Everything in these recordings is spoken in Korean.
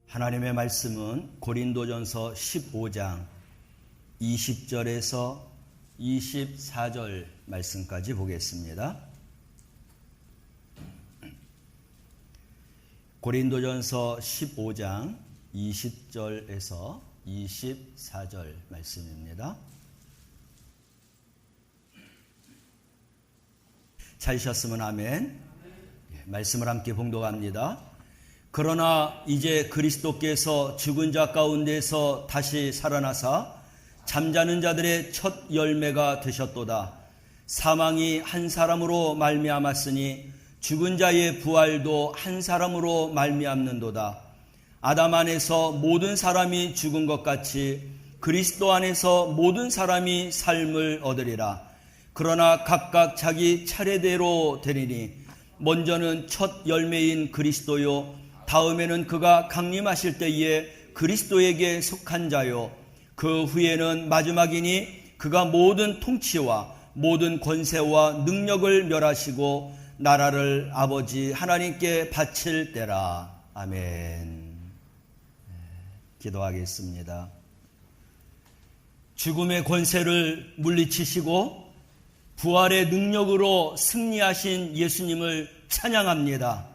하나님의 말씀은 고린도전서 15장 20절에서 24절 말씀까지 보겠습니다. 고린도전서 15장 20절에서 24절 말씀입니다. 찾으셨으면 아멘. 말씀을 함께 봉독합니다. 그러나 이제 그리스도께서 죽은 자 가운데서 다시 살아나사 잠자는 자들의 첫 열매가 되셨도다. 사망이 한 사람으로 말미암았으니 죽은 자의 부활도 한 사람으로 말미암는도다. 아담 안에서 모든 사람이 죽은 것 같이 그리스도 안에서 모든 사람이 삶을 얻으리라. 그러나 각각 자기 차례대로 되리니 먼저는 첫 열매인 그리스도요, 다음에는 그가 강림하실 때에 그리스도에게 속한 자요, 그 후에는 마지막이니 그가 모든 통치와 모든 권세와 능력을 멸하시고 나라를 아버지 하나님께 바칠 때라. 아멘. 기도하겠습니다. 죽음의 권세를 물리치시고 부활의 능력으로 승리하신 예수님을 찬양합니다.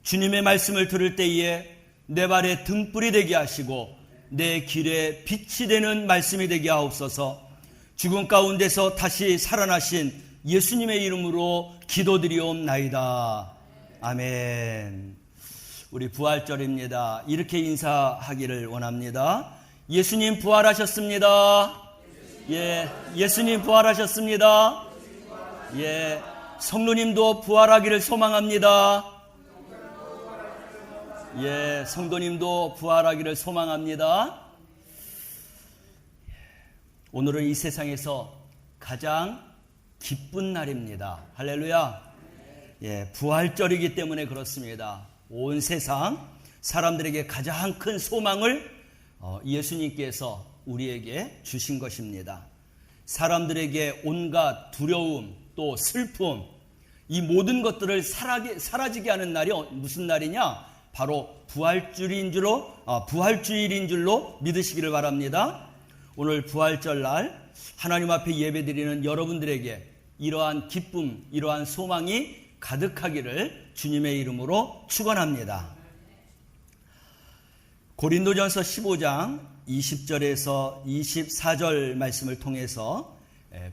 주님의 말씀을 들을 때에 내 발에 등불이 되게 하시고 내 길에 빛이 되는 말씀이 되게 하옵소서. 죽음 가운데서 다시 살아나신 예수님의 이름으로 기도드리옵나이다. 아멘. 우리 부활절입니다. 이렇게 인사하기를 원합니다. 예수님 부활하셨습니다. 예, 예수님 부활하셨습니다. 예, 성도님도 부활하기를 소망합니다. 예, 성도님도 부활하기를 소망합니다. 오늘은 이 세상에서 가장 기쁜 날입니다. 할렐루야. 예, 부활절이기 때문에 그렇습니다. 온 세상 사람들에게 가장 큰 소망을 예수님께서 우리에게 주신 것입니다. 사람들에게 온갖 두려움 또 슬픔, 이 모든 것들을 사라지게 하는 날이 무슨 날이냐? 바로 부활주일인 줄로 믿으시기를 바랍니다. 오늘 부활절 날 하나님 앞에 예배드리는 여러분들에게 이러한 기쁨, 이러한 소망이 가득하기를 주님의 이름으로 축원합니다. 고린도전서 15장 20절에서 24절 말씀을 통해서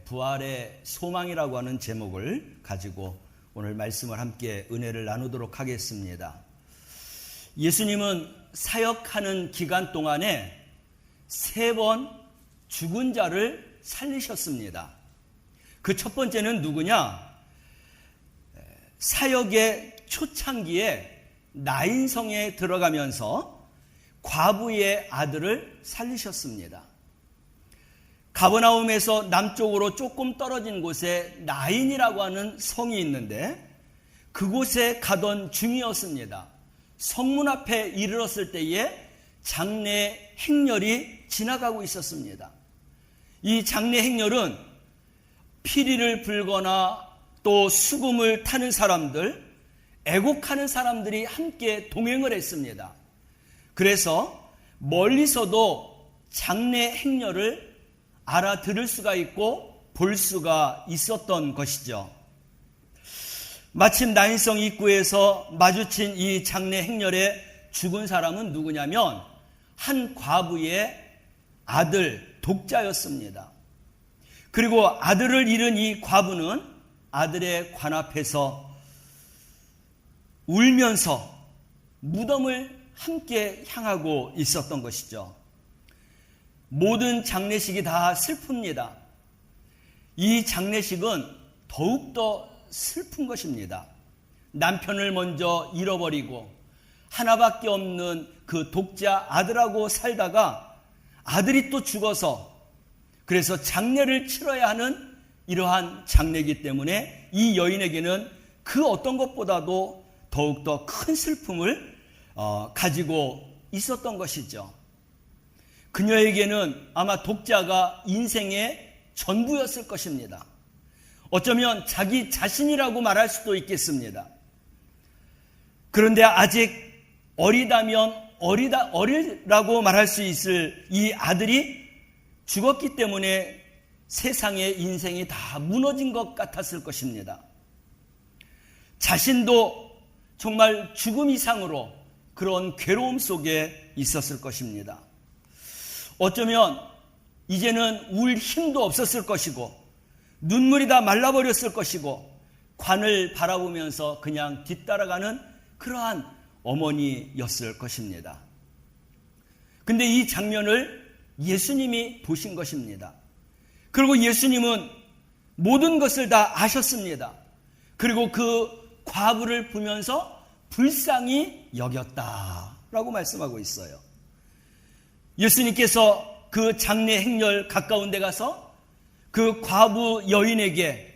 부활의 소망이라고 하는 제목을 가지고 오늘 말씀을 함께 은혜를 나누도록 하겠습니다. 예수님은 사역하는 기간 동안에 3번 죽은 자를 살리셨습니다. 그 첫 번째는 누구냐? 사역의 초창기에 나인성에 들어가면서 과부의 아들을 살리셨습니다. 가버나움에서 남쪽으로 조금 떨어진 곳에 나인이라고 하는 성이 있는데 그곳에 가던 중이었습니다. 성문 앞에 이르렀을 때에 장례 행렬이 지나가고 있었습니다. 이 장례 행렬은 피리를 불거나 또 수금을 타는 사람들, 애곡하는 사람들이 함께 동행을 했습니다. 그래서 멀리서도 장례 행렬을 알아들을 수가 있고 볼 수가 있었던 것이죠. 마침 나인성 입구에서 마주친 이 장례 행렬에 죽은 사람은 누구냐면 한 과부의 아들 독자였습니다. 그리고 아들을 잃은 이 과부는 아들의 관 앞에서 울면서 무덤을 함께 향하고 있었던 것이죠. 모든 장례식이 다 슬픕니다. 이 장례식은 더욱더 슬픈 것입니다. 남편을 먼저 잃어버리고 하나밖에 없는 그 독자 아들하고 살다가 아들이 또 죽어서 그래서 장례를 치러야 하는 이러한 장례이기 때문에 이 여인에게는 그 어떤 것보다도 더욱더 큰 슬픔을 가지고 있었던 것이죠. 그녀에게는 아마 독자가 인생의 전부였을 것입니다. 어쩌면 자기 자신이라고 말할 수도 있겠습니다. 그런데 아직 어리다면 어리라고 말할 수 있을 이 아들이 죽었기 때문에 세상의 인생이 다 무너진 것 같았을 것입니다. 자신도 정말 죽음 이상으로 그런 괴로움 속에 있었을 것입니다. 어쩌면 이제는 울 힘도 없었을 것이고 눈물이 다 말라버렸을 것이고 관을 바라보면서 그냥 뒤따라가는 그러한 어머니였을 것입니다. 근데 이 장면을 예수님이 보신 것입니다. 그리고 예수님은 모든 것을 다 아셨습니다. 그리고 그 과부를 보면서 불쌍히 여겼다라고 말씀하고 있어요. 예수님께서 그 장례 행렬 가까운 데 가서 그 과부 여인에게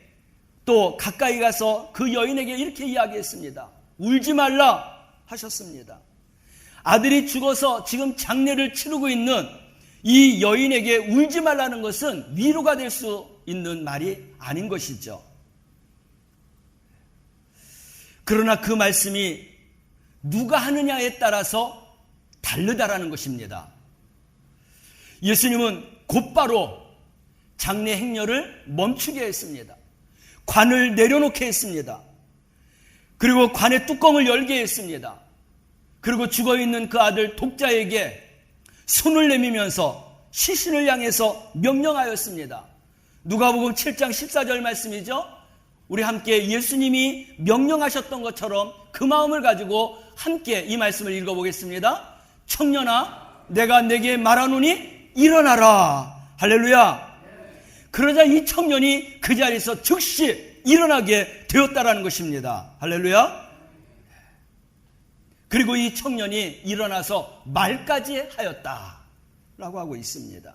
또 가까이 가서 그 여인에게 이렇게 이야기했습니다. 울지 말라 하셨습니다. 아들이 죽어서 지금 장례를 치르고 있는 이 여인에게 울지 말라는 것은 위로가 될 수 있는 말이 아닌 것이죠. 그러나 그 말씀이 누가 하느냐에 따라서 다르다라는 것입니다. 예수님은 곧바로 장례 행렬을 멈추게 했습니다. 관을 내려놓게 했습니다. 그리고 관의 뚜껑을 열게 했습니다. 그리고 죽어있는 그 아들 독자에게 손을 내밀면서 시신을 향해서 명령하였습니다. 누가복음 7장 14절 말씀이죠. 우리 함께 예수님이 명령하셨던 것처럼 그 마음을 가지고 함께 이 말씀을 읽어보겠습니다. 청년아, 내가 내게 말하노니 일어나라. 할렐루야. 그러자 이 청년이 그 자리에서 즉시 일어나게 되었다라는 것입니다. 할렐루야. 그리고 이 청년이 일어나서 말까지 하였다라고 하고 있습니다.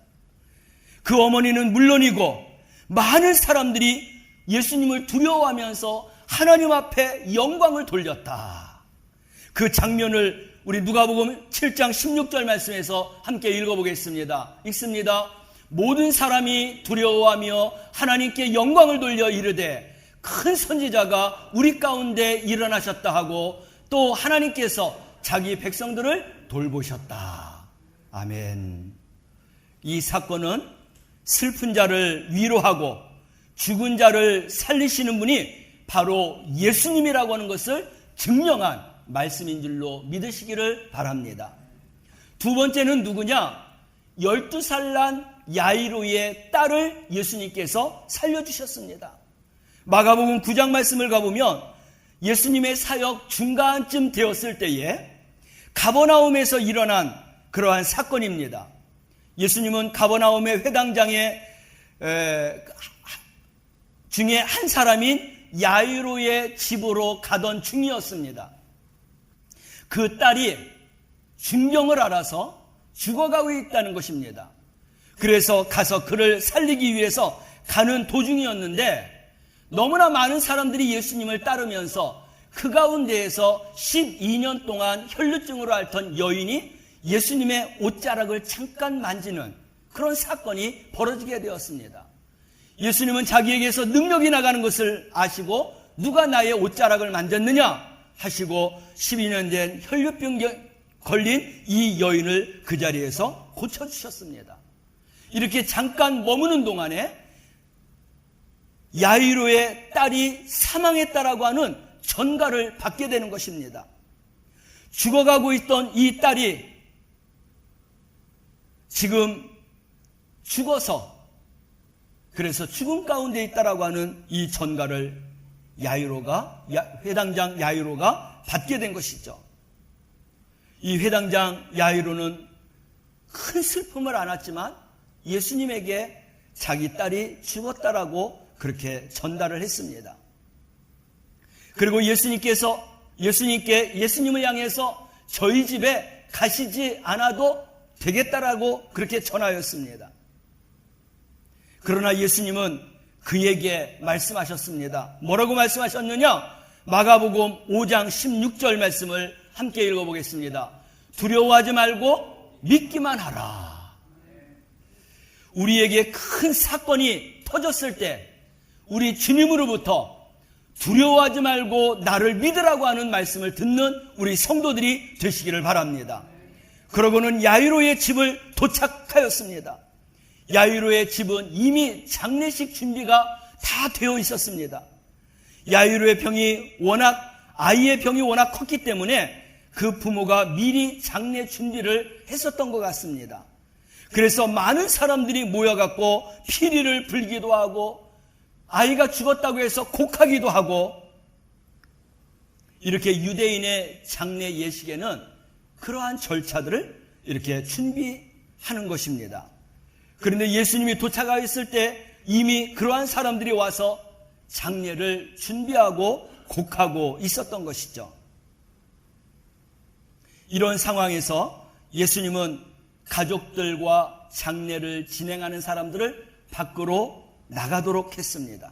그 어머니는 물론이고 많은 사람들이 예수님을 두려워하면서 하나님 앞에 영광을 돌렸다. 그 장면을 우리 누가복음 7장 16절 말씀에서 함께 읽어보겠습니다. 읽습니다. 모든 사람이 두려워하며 하나님께 영광을 돌려 이르되 큰 선지자가 우리 가운데 일어나셨다 하고 또 하나님께서 자기 백성들을 돌보셨다. 아멘. 이 사건은 슬픈 자를 위로하고 죽은 자를 살리시는 분이 바로 예수님이라고 하는 것을 증명한 말씀인 줄로 믿으시기를 바랍니다. 두 번째는 누구냐? 12살 난 야이로의 딸을 예수님께서 살려주셨습니다. 마가복음 9장 말씀을 가보면 예수님의 사역 중간쯤 되었을 때에 가버나움에서 일어난 그러한 사건입니다. 예수님은 가버나움의 회당장에 중에 한 사람인 야이로의 집으로 가던 중이었습니다. 그 딸이 중병을 앓아서 죽어가고 있다는 것입니다. 그래서 가서 그를 살리기 위해서 가는 도중이었는데 너무나 많은 사람들이 예수님을 따르면서 그 가운데에서 12년 동안 혈루증으로 앓던 여인이 예수님의 옷자락을 잠깐 만지는 그런 사건이 벌어지게 되었습니다. 예수님은 자기에게서 능력이 나가는 것을 아시고 누가 나의 옷자락을 만졌느냐 하시고 12년 된 혈루병 걸린 이 여인을 그 자리에서 고쳐주셨습니다. 이렇게 잠깐 머무는 동안에 야이로의 딸이 사망했다라고 하는 전가를 받게 되는 것입니다. 죽어가고 있던 이 딸이 지금 죽어서 그래서 죽음 가운데 있다라고 하는 이 전가를 회당장 야이로가 받게 된 것이죠. 이 회당장 야이로는 큰 슬픔을 안았지만 예수님에게 자기 딸이 죽었다라고 그렇게 전달을 했습니다. 그리고 예수님을 향해서 저희 집에 가시지 않아도 되겠다라고 그렇게 전하였습니다. 그러나 예수님은 그에게 말씀하셨습니다. 뭐라고 말씀하셨느냐? 마가복음 5장 16절 말씀을 함께 읽어보겠습니다. 두려워하지 말고 믿기만 하라. 우리에게 큰 사건이 터졌을 때 우리 주님으로부터 두려워하지 말고 나를 믿으라고 하는 말씀을 듣는 우리 성도들이 되시기를 바랍니다. 그러고는 야이로의 집을 도착하였습니다. 야이로의 집은 이미 장례식 준비가 다 되어 있었습니다. 야이로의 아이의 병이 워낙 컸기 때문에 그 부모가 미리 장례 준비를 했었던 것 같습니다. 그래서 많은 사람들이 모여갖고 피리를 불기도 하고 아이가 죽었다고 해서 곡하기도 하고, 이렇게 유대인의 장례 예식에는 그러한 절차들을 이렇게 준비하는 것입니다. 그런데 예수님이 도착하였을 때 이미 그러한 사람들이 와서 장례를 준비하고 곡하고 있었던 것이죠. 이런 상황에서 예수님은 가족들과 장례를 진행하는 사람들을 밖으로 나가도록 했습니다.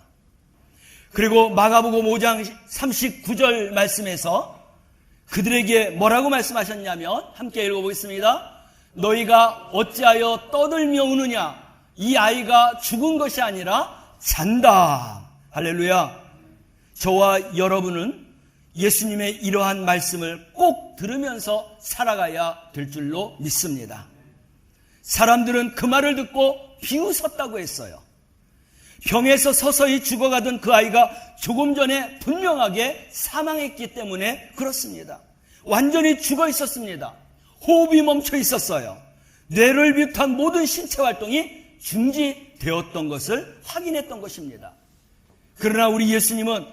그리고 마가복음 5장 39절 말씀에서 그들에게 뭐라고 말씀하셨냐면, 함께 읽어보겠습니다. 너희가 어찌하여 떠들며 우느냐? 이 아이가 죽은 것이 아니라 잔다. 할렐루야. 저와 여러분은 예수님의 이러한 말씀을 꼭 들으면서 살아가야 될 줄로 믿습니다. 사람들은 그 말을 듣고 비웃었다고 했어요. 병에서 서서히 죽어가던 그 아이가 조금 전에 분명하게 사망했기 때문에 그렇습니다. 완전히 죽어 있었습니다. 호흡이 멈춰 있었어요. 뇌를 비롯한 모든 신체 활동이 중지되었던 것을 확인했던 것입니다. 그러나 우리 예수님은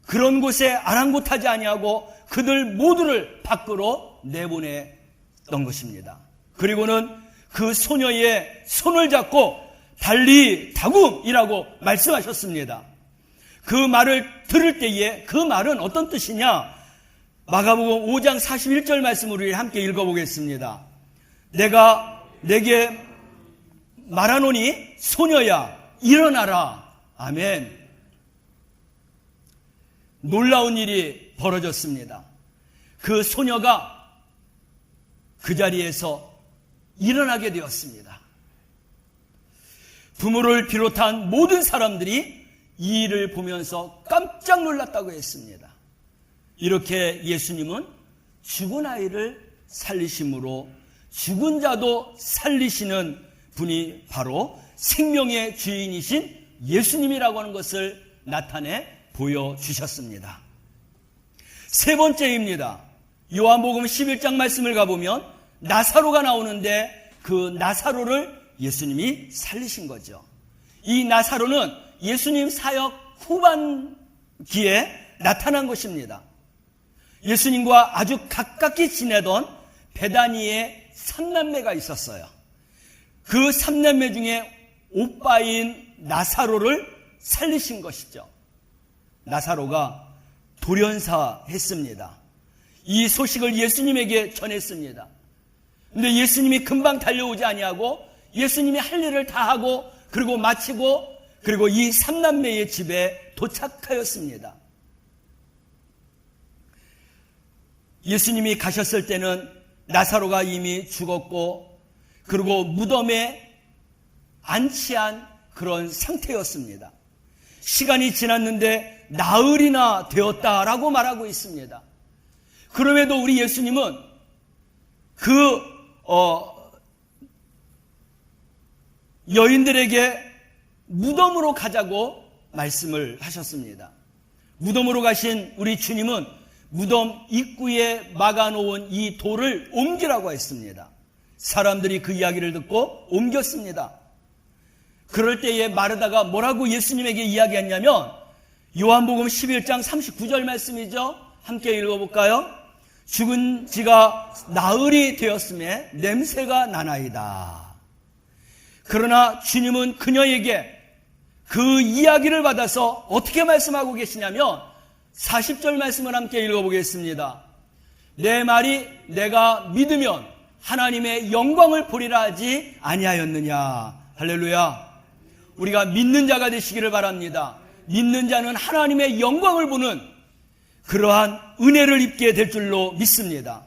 그런 곳에 아랑곳하지 아니하고 그들 모두를 밖으로 내보냈던 것입니다. 그리고는 그 소녀의 손을 잡고 달리 다굼이라고 말씀하셨습니다. 그 말을 들을 때에 그 말은 어떤 뜻이냐? 마가복음 5장 41절 말씀을 우리 함께 읽어보겠습니다. 내가 내게 말하노니 소녀야 일어나라. 아멘. 놀라운 일이 벌어졌습니다. 그 소녀가 그 자리에서 일어나게 되었습니다. 부모를 비롯한 모든 사람들이 이 일을 보면서 깜짝 놀랐다고 했습니다. 이렇게 예수님은 죽은 아이를 살리심으로 죽은 자도 살리시는 분이 바로 생명의 주인이신 예수님이라고 하는 것을 나타내 보여주셨습니다. 세 번째입니다. 요한복음 11장 말씀을 가보면 나사로가 나오는데 그 나사로를 예수님이 살리신 거죠. 이 나사로는 예수님 사역 후반기에 나타난 것입니다. 예수님과 아주 가깝게 지내던 베다니에 3남매가 있었어요. 그 3남매 중에 오빠인 나사로를 살리신 것이죠. 나사로가 돌연사했습니다. 이 소식을 예수님에게 전했습니다. 그런데 예수님이 금방 달려오지 아니하고 예수님이 할 일을 다 하고 그리고 마치고 그리고 이 3남매의 집에 도착하였습니다. 예수님이 가셨을 때는 나사로가 이미 죽었고 그리고 무덤에 안치한 그런 상태였습니다. 시간이 지났는데 나흘이나 되었다라고 말하고 있습니다. 그럼에도 우리 예수님은 그 여인들에게 무덤으로 가자고 말씀을 하셨습니다. 무덤으로 가신 우리 주님은 무덤 입구에 막아놓은 이 돌을 옮기라고 했습니다. 사람들이 그 이야기를 듣고 옮겼습니다. 그럴 때에 마르다가 뭐라고 예수님에게 이야기했냐면 요한복음 11장 39절 말씀이죠. 함께 읽어볼까요? 죽은 지가 나흘이 되었음에 냄새가 나나이다. 그러나 주님은 그녀에게 그 이야기를 받아서 어떻게 말씀하고 계시냐면 40절 말씀을 함께 읽어보겠습니다. 내 말이 내가 믿으면 하나님의 영광을 보리라 하지 아니하였느냐. 할렐루야. 우리가 믿는 자가 되시기를 바랍니다. 믿는 자는 하나님의 영광을 보는 그러한 은혜를 입게 될 줄로 믿습니다.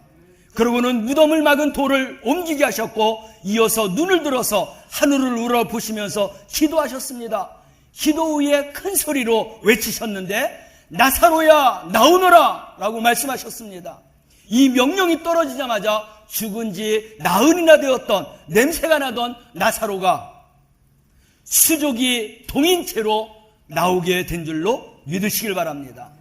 그러고는 무덤을 막은 돌을 옮기게 하셨고 이어서 눈을 들어서 하늘을 우러보시면서 기도하셨습니다. 기도 후에 큰 소리로 외치셨는데 나사로야 나오너라 라고 말씀하셨습니다. 이 명령이 떨어지자마자 죽은 지 나흘이나 되었던 냄새가 나던 나사로가 수족이 동인 채로 나오게 된 줄로 믿으시길 바랍니다.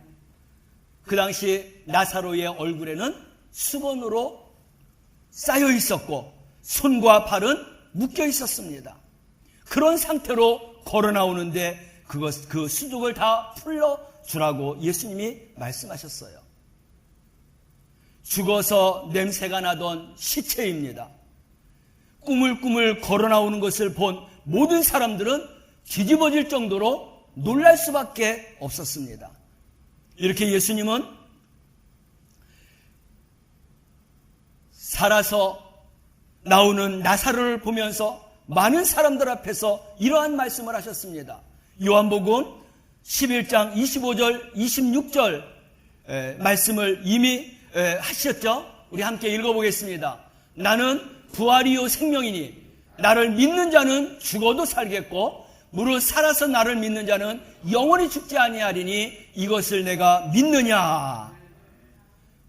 그 당시 나사로의 얼굴에는 수건으로 쌓여 있었고 손과 발은 묶여 있었습니다. 그런 상태로 걸어 나오는데 그 수족을 다 풀어주라고 예수님이 말씀하셨어요. 죽어서 냄새가 나던 시체입니다. 꾸물꾸물 걸어 나오는 것을 본 모든 사람들은 뒤집어질 정도로 놀랄 수밖에 없었습니다. 이렇게 예수님은 살아서 나오는 나사로를 보면서 많은 사람들 앞에서 이러한 말씀을 하셨습니다. 요한복음 11장 25절 26절 말씀을 이미 하셨죠. 우리 함께 읽어보겠습니다. 나는 부활이요 생명이니 나를 믿는 자는 죽어도 살겠고 무릇 살아서 나를 믿는 자는 영원히 죽지 아니하리니 이것을 내가 믿느냐.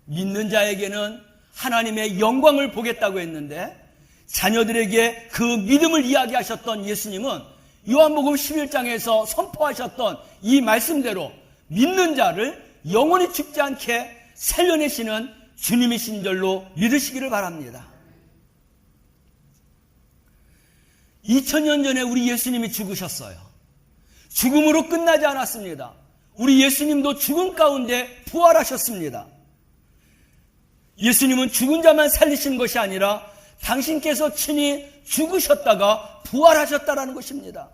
믿는 자에게는 하나님의 영광을 보겠다고 했는데 자녀들에게 그 믿음을 이야기하셨던 예수님은 요한복음 11장에서 선포하셨던 이 말씀대로 믿는 자를 영원히 죽지 않게 살려내시는 주님이신 줄로 믿으시기를 바랍니다. 2000년 전에 우리 예수님이 죽으셨어요. 죽음으로 끝나지 않았습니다. 우리 예수님도 죽음 가운데 부활하셨습니다. 예수님은 죽은 자만 살리신 것이 아니라 당신께서 친히 죽으셨다가 부활하셨다라는 것입니다.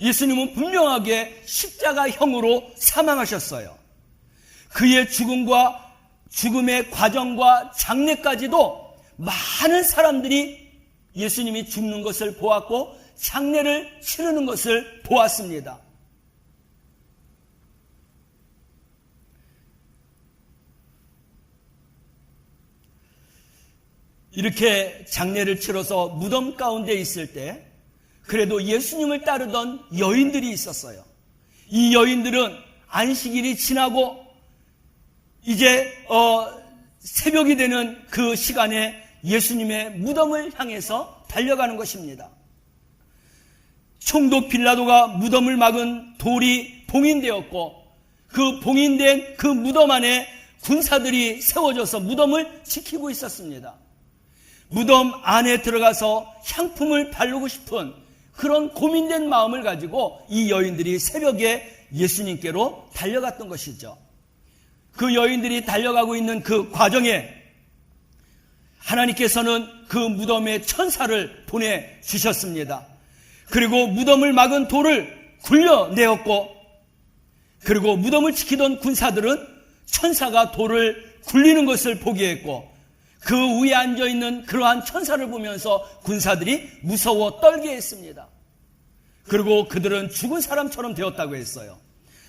예수님은 분명하게 십자가형으로 사망하셨어요. 그의 죽음과 죽음의 과정과 장례까지도 많은 사람들이 예수님이 죽는 것을 보았고 장례를 치르는 것을 보았습니다. 이렇게 장례를 치러서 무덤 가운데 있을 때 그래도 예수님을 따르던 여인들이 있었어요. 이 여인들은 안식일이 지나고 이제 새벽이 되는 그 시간에 예수님의 무덤을 향해서 달려가는 것입니다. 총독 빌라도가 무덤을 막은 돌이 봉인되었고 그 봉인된 그 무덤 안에 군사들이 세워져서 무덤을 지키고 있었습니다. 무덤 안에 들어가서 향품을 바르고 싶은 그런 고민된 마음을 가지고 이 여인들이 새벽에 예수님께로 달려갔던 것이죠. 그 여인들이 달려가고 있는 그 과정에 하나님께서는 그 무덤에 천사를 보내주셨습니다. 그리고 무덤을 막은 돌을 굴려내었고 그리고 무덤을 지키던 군사들은 천사가 돌을 굴리는 것을 보게 했고 그 위에 앉아있는 그러한 천사를 보면서 군사들이 무서워 떨게 했습니다. 그리고 그들은 죽은 사람처럼 되었다고 했어요.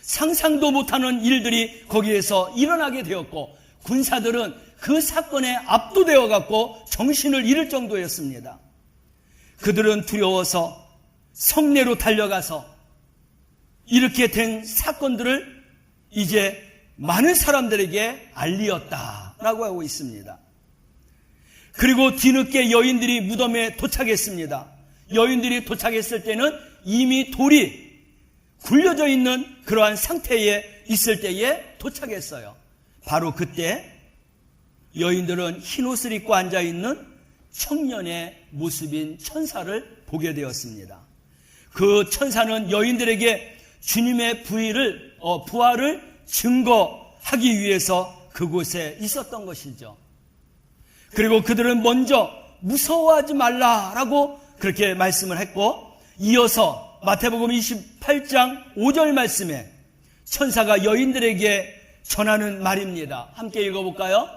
상상도 못하는 일들이 거기에서 일어나게 되었고 군사들은 그 사건에 압도되어 갖고 정신을 잃을 정도였습니다. 그들은 두려워서 성내로 달려가서 이렇게 된 사건들을 이제 많은 사람들에게 알리었다라고 하고 있습니다. 그리고 뒤늦게 여인들이 무덤에 도착했습니다. 여인들이 도착했을 때는 이미 돌이 굴려져 있는 그러한 상태에 있을 때에 도착했어요. 바로 그때 여인들은 흰옷을 입고 앉아있는 청년의 모습인 천사를 보게 되었습니다. 그 천사는 여인들에게 주님의 부활을 증거하기 위해서 그곳에 있었던 것이죠. 그리고 그들은 먼저 무서워하지 말라라고 그렇게 말씀을 했고 이어서 마태복음 28장 5절 말씀에 천사가 여인들에게 전하는 말입니다. 함께 읽어볼까요?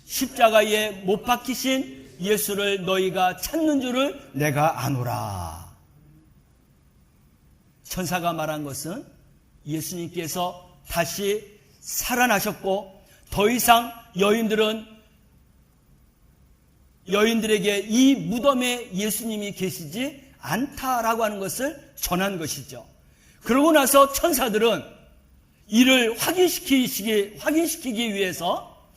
십자가에 못 박히신 예수를 너희가 찾는 줄을 내가 아노라. 천사가 말한 것은 예수님께서 다시 살아나셨고 더 이상 여인들에게 이 무덤에 예수님이 계시지 않다라고 하는 것을 전한 것이죠. 그러고 나서 천사들은 이를 확인시키기 위해서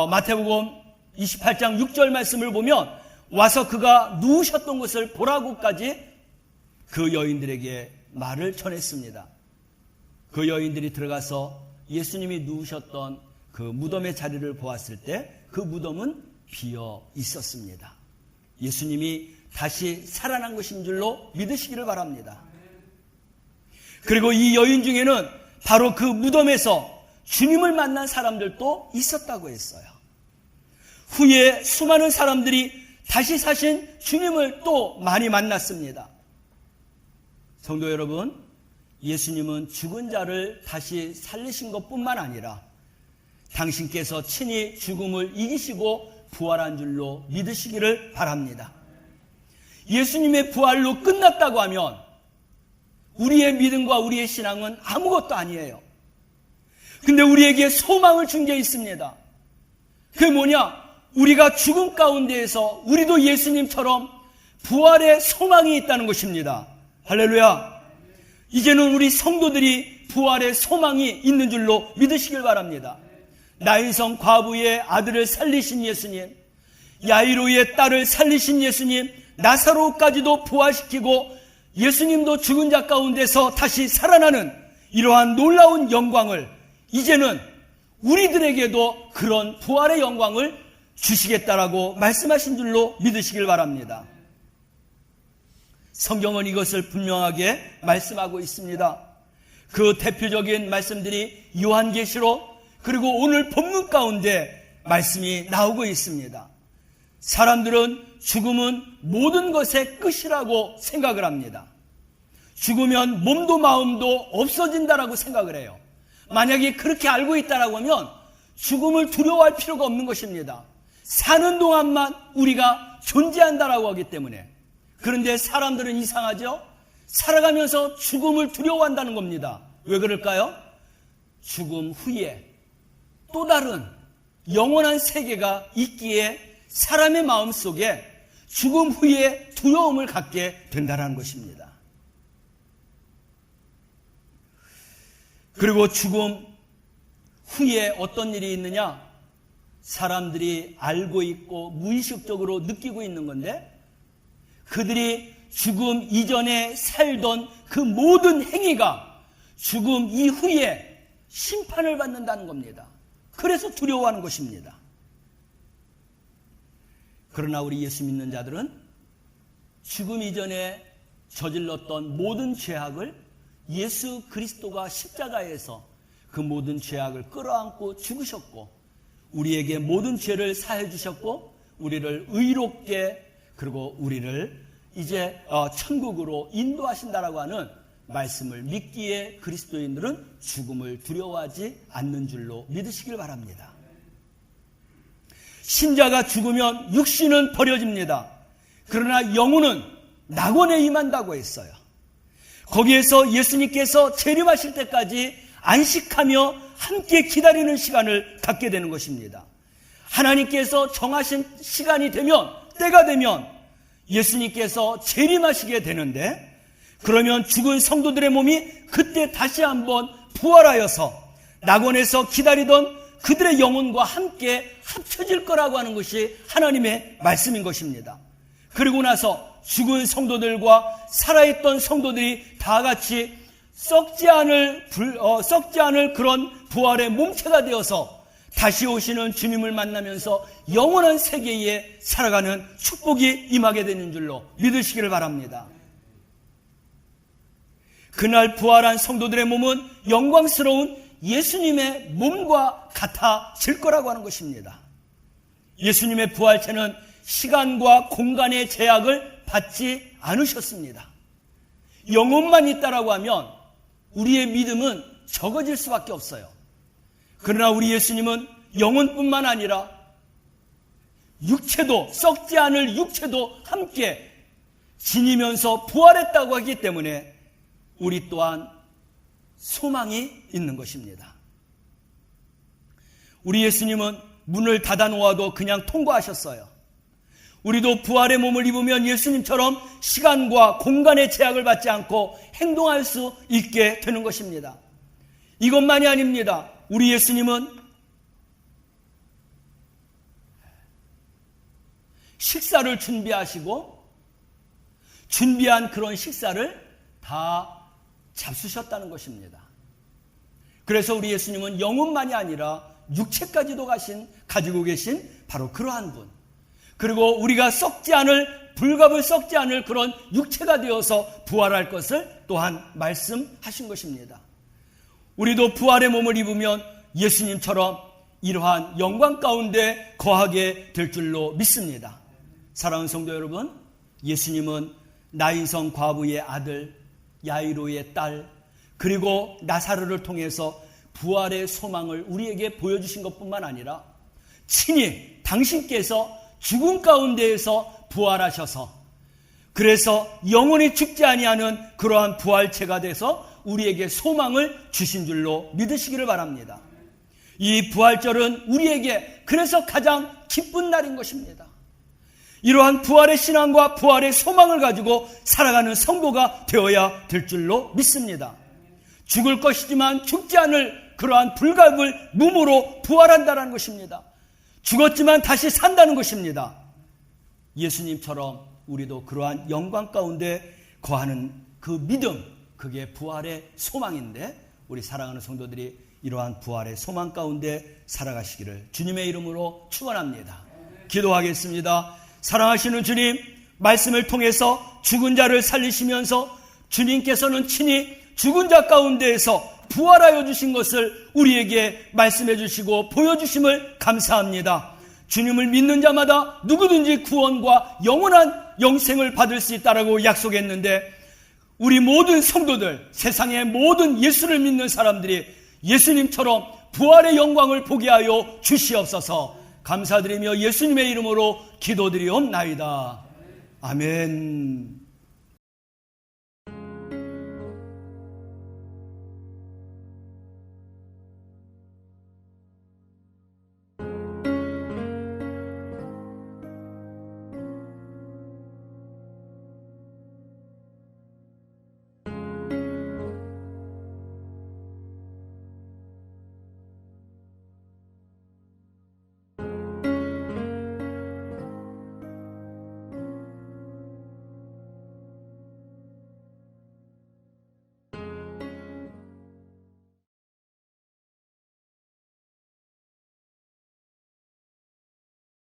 마태복음 28장 6절 말씀을 보면 와서 그가 누우셨던 것을 보라고까지 그 여인들에게 말을 전했습니다. 그 여인들이 들어가서 예수님이 누우셨던 그 무덤의 자리를 보았을 때 그 무덤은 비어 있었습니다. 예수님이 다시 살아난 것인 줄로 믿으시기를 바랍니다. 그리고 이 여인 중에는 바로 그 무덤에서 주님을 만난 사람들도 있었다고 했어요. 후에 수많은 사람들이 다시 사신 주님을 또 많이 만났습니다. 성도 여러분, 예수님은 죽은 자를 다시 살리신 것뿐만 아니라 당신께서 친히 죽음을 이기시고 부활한 줄로 믿으시기를 바랍니다. 예수님의 부활로 끝났다고 하면 우리의 믿음과 우리의 신앙은 아무것도 아니에요. 근데 우리에게 소망을 준 게 있습니다. 그게 뭐냐? 우리가 죽음 가운데에서 우리도 예수님처럼 부활의 소망이 있다는 것입니다. 할렐루야. 이제는 우리 성도들이 부활의 소망이 있는 줄로 믿으시길 바랍니다. 나인성 과부의 아들을 살리신 예수님, 야이로의 딸을 살리신 예수님, 나사로까지도 부활시키고 예수님도 죽은 자 가운데서 다시 살아나는 이러한 놀라운 영광을 이제는 우리들에게도 그런 부활의 영광을 주시겠다라고 말씀하신 줄로 믿으시길 바랍니다. 성경은 이것을 분명하게 말씀하고 있습니다. 그 대표적인 말씀들이 요한계시록 그리고 오늘 본문 가운데 말씀이 나오고 있습니다. 사람들은 죽음은 모든 것의 끝이라고 생각을 합니다. 죽으면 몸도 마음도 없어진다라고 생각을 해요. 만약에 그렇게 알고 있다라고 하면 죽음을 두려워할 필요가 없는 것입니다. 사는 동안만 우리가 존재한다라고 하기 때문에. 그런데 사람들은 이상하죠? 살아가면서 죽음을 두려워한다는 겁니다. 왜 그럴까요? 죽음 후에 또 다른 영원한 세계가 있기에 사람의 마음속에 죽음 후에 두려움을 갖게 된다는 것입니다. 그리고 죽음 후에 어떤 일이 있느냐? 사람들이 알고 있고 무의식적으로 느끼고 있는 건데 그들이 죽음 이전에 살던 그 모든 행위가 죽음 이후에 심판을 받는다는 겁니다. 그래서 두려워하는 것입니다. 그러나 우리 예수 믿는 자들은 죽음 이전에 저질렀던 모든 죄악을 예수 그리스도가 십자가에서 그 모든 죄악을 끌어안고 죽으셨고 우리에게 모든 죄를 사해 주셨고 우리를 의롭게 그리고 우리를 이제 천국으로 인도하신다라고 하는 말씀을 믿기에 그리스도인들은 죽음을 두려워하지 않는 줄로 믿으시길 바랍니다. 신자가 죽으면 육신은 버려집니다. 그러나 영혼은 낙원에 임한다고 했어요. 거기에서 예수님께서 재림하실 때까지 안식하며 함께 기다리는 시간을 갖게 되는 것입니다. 하나님께서 정하신 시간이 되면 때가 되면 예수님께서 재림하시게 되는데 그러면 죽은 성도들의 몸이 그때 다시 한번 부활하여서 낙원에서 기다리던 그들의 영혼과 함께 합쳐질 거라고 하는 것이 하나님의 말씀인 것입니다. 그리고 나서 죽은 성도들과 살아있던 성도들이 다 같이 썩지 않을 그런 부활의 몸체가 되어서 다시 오시는 주님을 만나면서 영원한 세계에 살아가는 축복이 임하게 되는 줄로 믿으시기를 바랍니다. 그날 부활한 성도들의 몸은 영광스러운 예수님의 몸과 같아질 거라고 하는 것입니다. 예수님의 부활체는 시간과 공간의 제약을 받지 않으셨습니다. 영혼만 있다라고 하면 우리의 믿음은 적어질 수밖에 없어요. 그러나 우리 예수님은 영혼뿐만 아니라 육체도 썩지 않을 육체도 함께 지니면서 부활했다고 하기 때문에 우리 또한 소망이 있는 것입니다. 우리 예수님은 문을 닫아놓아도 그냥 통과하셨어요. 우리도 부활의 몸을 입으면 예수님처럼 시간과 공간의 제약을 받지 않고 행동할 수 있게 되는 것입니다. 이것만이 아닙니다. 우리 예수님은 식사를 준비하시고 준비한 그런 식사를 다 잡수셨다는 것입니다. 그래서 우리 예수님은 영혼만이 아니라 육체까지도 가지고 계신 바로 그러한 분, 그리고 우리가 불갑을 썩지 않을 그런 육체가 되어서 부활할 것을 또한 말씀하신 것입니다. 우리도 부활의 몸을 입으면 예수님처럼 이러한 영광 가운데 거하게 될 줄로 믿습니다. 사랑하는 성도 여러분, 예수님은 나인성 과부의 아들, 야이로의 딸, 그리고 나사로를 통해서 부활의 소망을 우리에게 보여주신 것뿐만 아니라 친히 당신께서 죽음 가운데에서 부활하셔서 그래서 영원히 죽지 아니하는 그러한 부활체가 돼서 우리에게 소망을 주신 줄로 믿으시기를 바랍니다. 이 부활절은 우리에게 그래서 가장 기쁜 날인 것입니다. 이러한 부활의 신앙과 부활의 소망을 가지고 살아가는 성도가 되어야 될 줄로 믿습니다. 죽을 것이지만 죽지 않을 그러한 불갑을 몸으로 부활한다는 것입니다. 죽었지만 다시 산다는 것입니다. 예수님처럼 우리도 그러한 영광 가운데 거하는 그 믿음, 그게 부활의 소망인데 우리 사랑하는 성도들이 이러한 부활의 소망 가운데 살아가시기를 주님의 이름으로 축원합니다. 기도하겠습니다. 사랑하시는 주님, 말씀을 통해서 죽은 자를 살리시면서 주님께서는 친히 죽은 자 가운데에서 부활하여 주신 것을 우리에게 말씀해 주시고 보여주심을 감사합니다. 주님을 믿는 자마다 누구든지 구원과 영원한 영생을 받을 수 있다라고 약속했는데 우리 모든 성도들, 세상의 모든 예수를 믿는 사람들이 예수님처럼 부활의 영광을 보게 하여 주시옵소서. 감사드리며 예수님의 이름으로 기도드리옵나이다. 아멘.